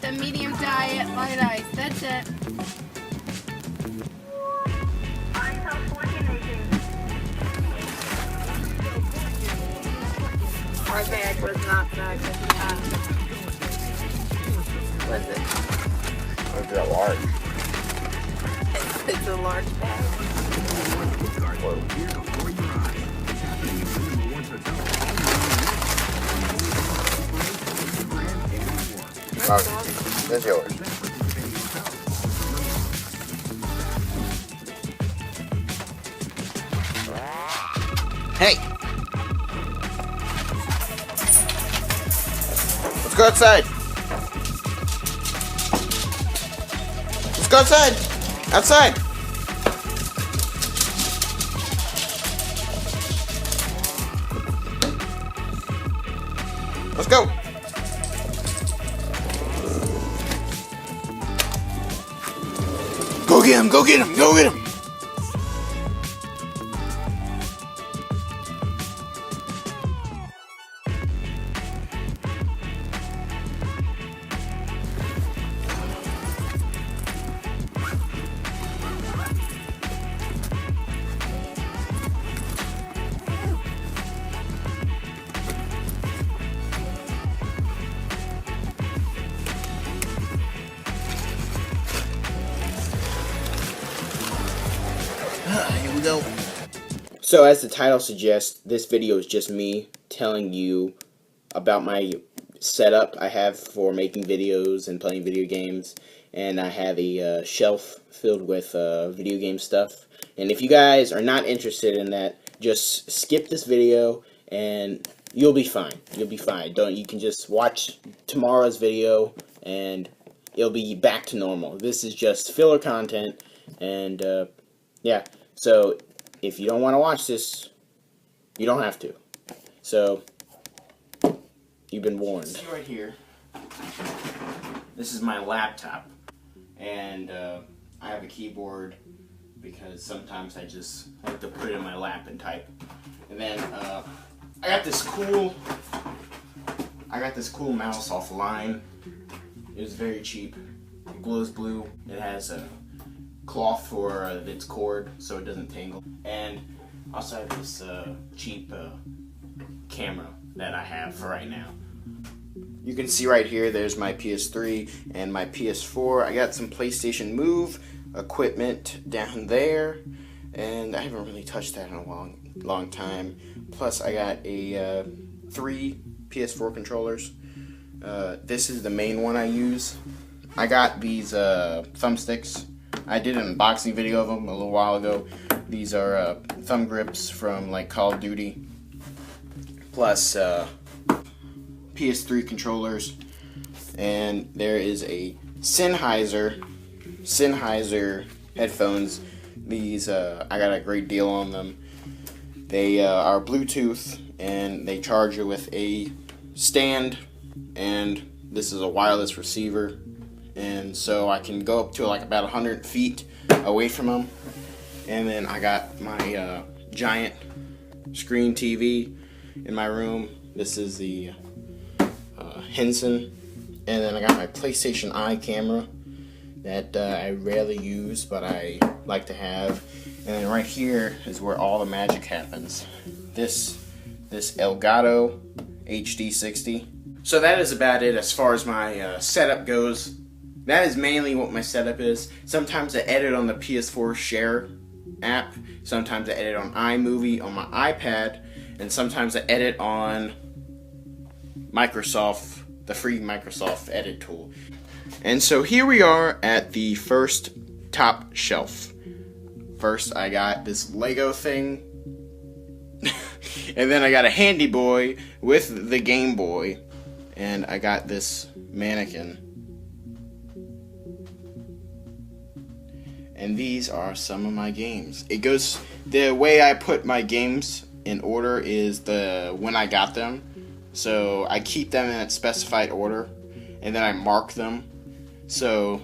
a medium diet, light ice. That's it. Our bag was not bagged at the time. Was it? Was that large? It's a large bag. That's yours. Hey! Let's go outside! Let's go outside! Outside! Let's go! Go get him! Go get him! Go get him! Here we go. So as the title suggests, this video is just me telling you about my setup I have for making videos and playing video games, and I have a shelf filled with video game stuff. And if you guys are not interested in that, just skip this video and you'll be fine. You'll be fine. You can just watch tomorrow's video and it'll be back to normal. This is just filler content, and yeah. So if you don't want to watch this, you don't have to. So you've been warned. See right here. This is my laptop, and I have a keyboard because sometimes I just like to put it in my lap and type. And then I got this cool mouse off Line. It was very cheap. It glows blue. It has a cloth for its cord so it doesn't tangle, and also have this cheap camera that I have for right now. You can see right here there's my PS3 and my PS4. I got some PlayStation Move equipment down there, and I haven't really touched that in a long time. Plus I got a 3 PS4 controllers. This is the main one I use. I got these thumbsticks. I did an unboxing video of them a little while ago. These are thumb grips from like Call of Duty, plus PS3 controllers, and there is a Sennheiser headphones. These I got a great deal on them. They are Bluetooth, and they charge you with a stand, and this is a wireless receiver. And so I can go up to like about 100 feet away from them. And then I got my giant screen TV in my room. This is the Henson. And then I got my PlayStation Eye camera that I rarely use, but I like to have. And then right here is where all the magic happens. This Elgato HD60. So that is about it as far as my setup goes. That is mainly what my setup is. Sometimes I edit on the PS4 Share app. Sometimes I edit on iMovie on my iPad. And sometimes I edit on Microsoft, the free Microsoft edit tool. And so here we are at the first top shelf. First I got this Lego thing. And then I got a Handy Boy with the Game Boy. And I got this mannequin. And these are some of my games. It goes, the way I put my games in order is when I got them. So I keep them in a specified order, and then I mark them. So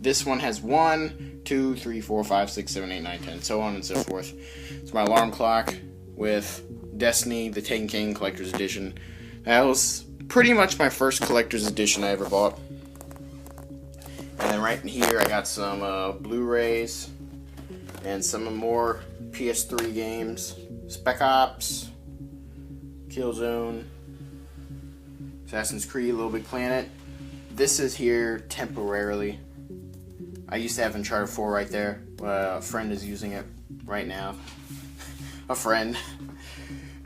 this one has 1, 2, 3, 4, 5, 6, 7, 8, 9, 10, so on and so forth. It's my alarm clock with Destiny, the Taken King Collector's Edition. That was pretty much my first Collector's Edition I ever bought. then right in here I got some Blu-rays and some more PS3 games. Spec Ops, Killzone, Assassin's Creed, Little Big Planet. This is here temporarily. I used to have Uncharted 4 right there. A friend is using it right now. A friend.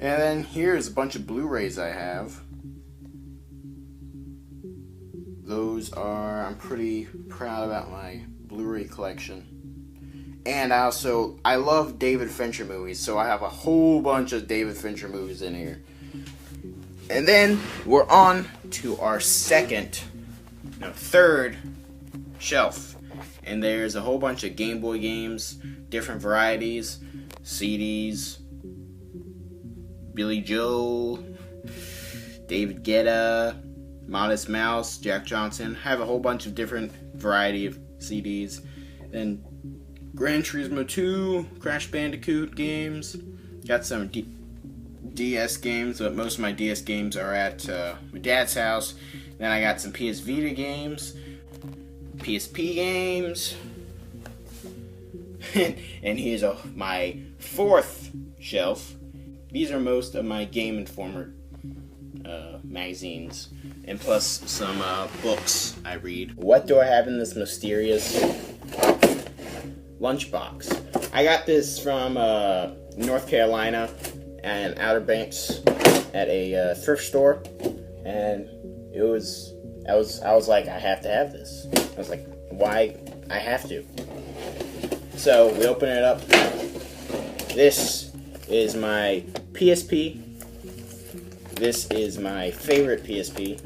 And then here's a bunch of Blu-rays I have. Those are, I'm pretty proud about my Blu-ray collection. And I love David Fincher movies, so I have a whole bunch of David Fincher movies in here. And then we're on to our third shelf. And there's a whole bunch of Game Boy games, different varieties, CDs, Billy Joel, David Guetta, Modest Mouse, Jack Johnson. I have a whole bunch of different variety of CDs. Then Gran Turismo 2, Crash Bandicoot games. Got some DS games, but most of my DS games are at my dad's house. Then I got some PS Vita games, PSP games. And here's my fourth shelf. These are most of my Game Informer magazines, and plus some books I read. What do I have in this mysterious lunchbox? I got this from North Carolina and Outer Banks at a thrift store, and I was like, I have to have this. I was like, why? I have to. So we open it up. This is my PSP. This is my favorite PSP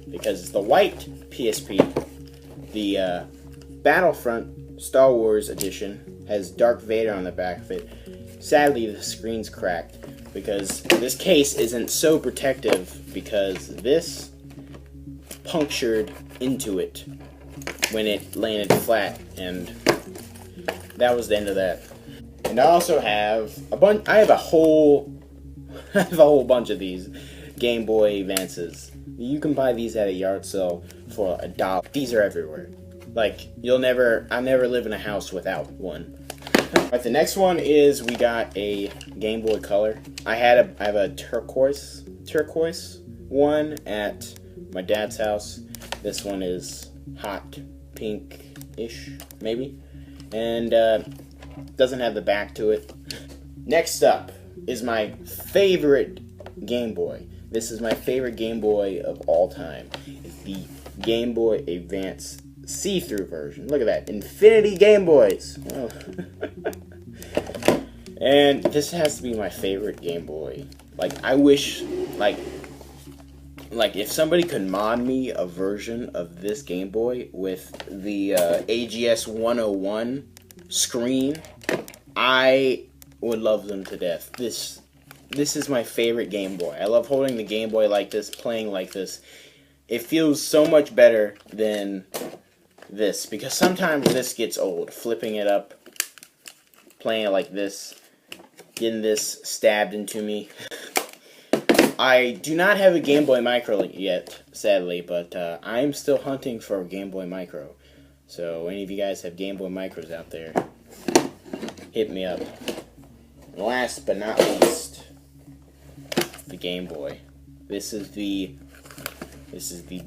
because it's the white PSP. The Battlefront Star Wars edition has Darth Vader on the back of it. Sadly, the screen's cracked because this case isn't so protective because this punctured into it when it landed flat, and that was the end of that. And I also have a whole bunch of these Game Boy Advances. You can buy these at a yard sale for $1. These are everywhere. Like, I'll never live in a house without one. Alright, the next one is we got a Game Boy Color. I have a turquoise one at my dad's house. This one is hot pink-ish, maybe. And doesn't have the back to it. Next up is my favorite Game Boy. This is my favorite Game Boy of all time. It's the Game Boy Advance see-through version. Look at that. Infinity Game Boys. Oh. And this has to be my favorite Game Boy. Like, I wish, like if somebody could mod me a version of this Game Boy with the AGS 101 screen, I would love them to death. This is my favorite Game Boy. I love holding the Game Boy like this, playing like this. It feels so much better than this, because sometimes this gets old. Flipping it up, playing it like this, getting this stabbed into me. I do not have a Game Boy Micro yet, sadly, but I'm still hunting for a Game Boy Micro. So any of you guys have Game Boy Micros out there, hit me up. Last but not least, the Game Boy. This is the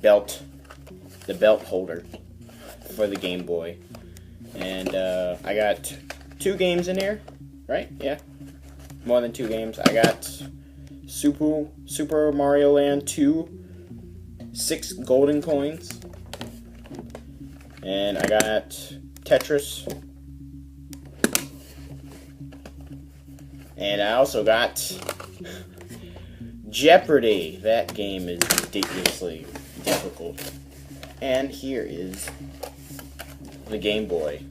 belt holder for the Game Boy. And I got 2 games in here, right? Yeah, more than 2 games. I got Super Mario Land 2, 6 golden coins, and I got Tetris, and I also got Jeopardy. That game is ridiculously difficult. And here is the Game Boy.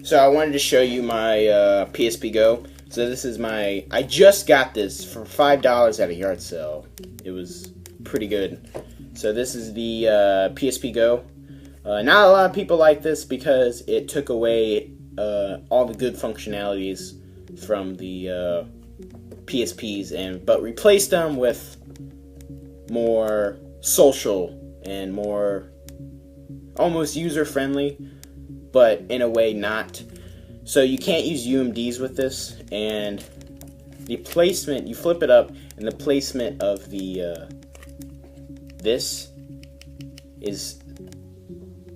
So I wanted to show you my PSP Go. So this is I just got this for $5 at a yard sale. It was pretty good. So this is the PSP Go. Not a lot of people like this because it took away all the good functionalities from the PSPs, but replaced them with more social and more almost user-friendly, but in a way not. So you can't use UMDs with this, and the placement, you flip it up, and the placement of the this is,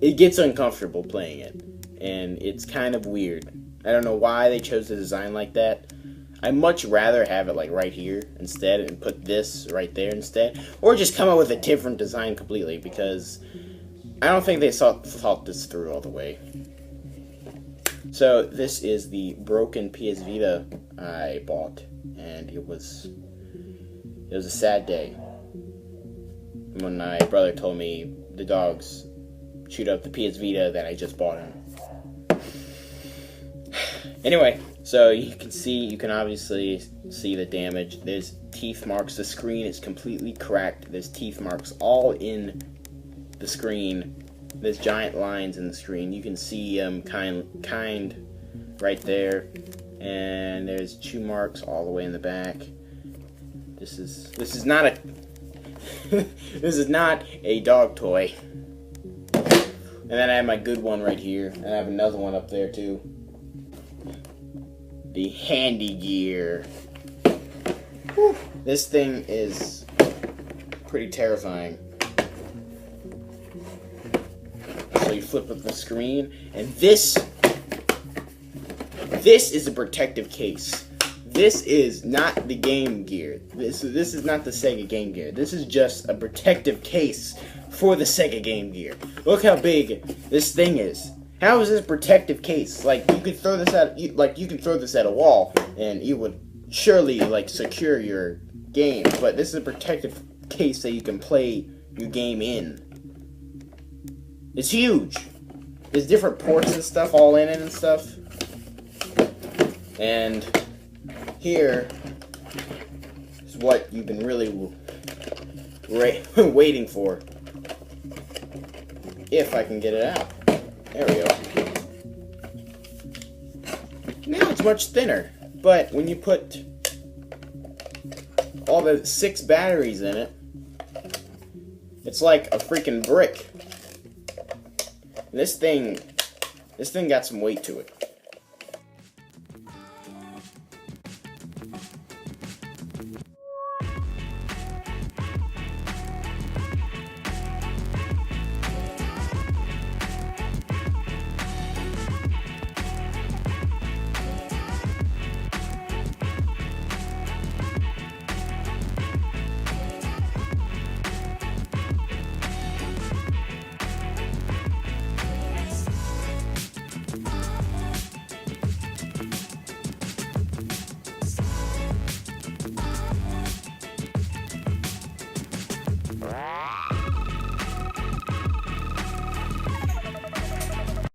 it gets uncomfortable playing it, and it's kind of weird. I don't know why they chose to design like that. I'd much rather have it like right here instead and put this right there instead, or just come up with a different design completely, because I don't think they thought this through all the way. So this is the broken PS Vita I bought, and it was a sad day when my brother told me the dogs chewed up the PS Vita that I just bought him. Anyway, so you can obviously see the damage. There's teeth marks. The screen is completely cracked. There's teeth marks all in the screen. There's giant lines in the screen. You can see kind right there, and there's chew marks all the way in the back. This is not a this is not a dog toy. And then I have my good one right here, and I have another one up there too. The handy gear. Whew. This thing is pretty terrifying. So you flip up the screen, and this is a protective case. This is not the Game Gear. This is not the Sega Game Gear. This is just a protective case for the Sega Game Gear. Look how big this thing is. How is this a protective case? Like, you could throw this at a wall, and it would surely secure your game. But this is a protective case that you can play your game in. It's huge. There's different ports and stuff all in it and stuff. And here is what you've been really waiting for. If I can get it out. There we go. Now it's much thinner. But when you put all the 6 batteries in it, it's like a freaking brick. This thing got some weight to it.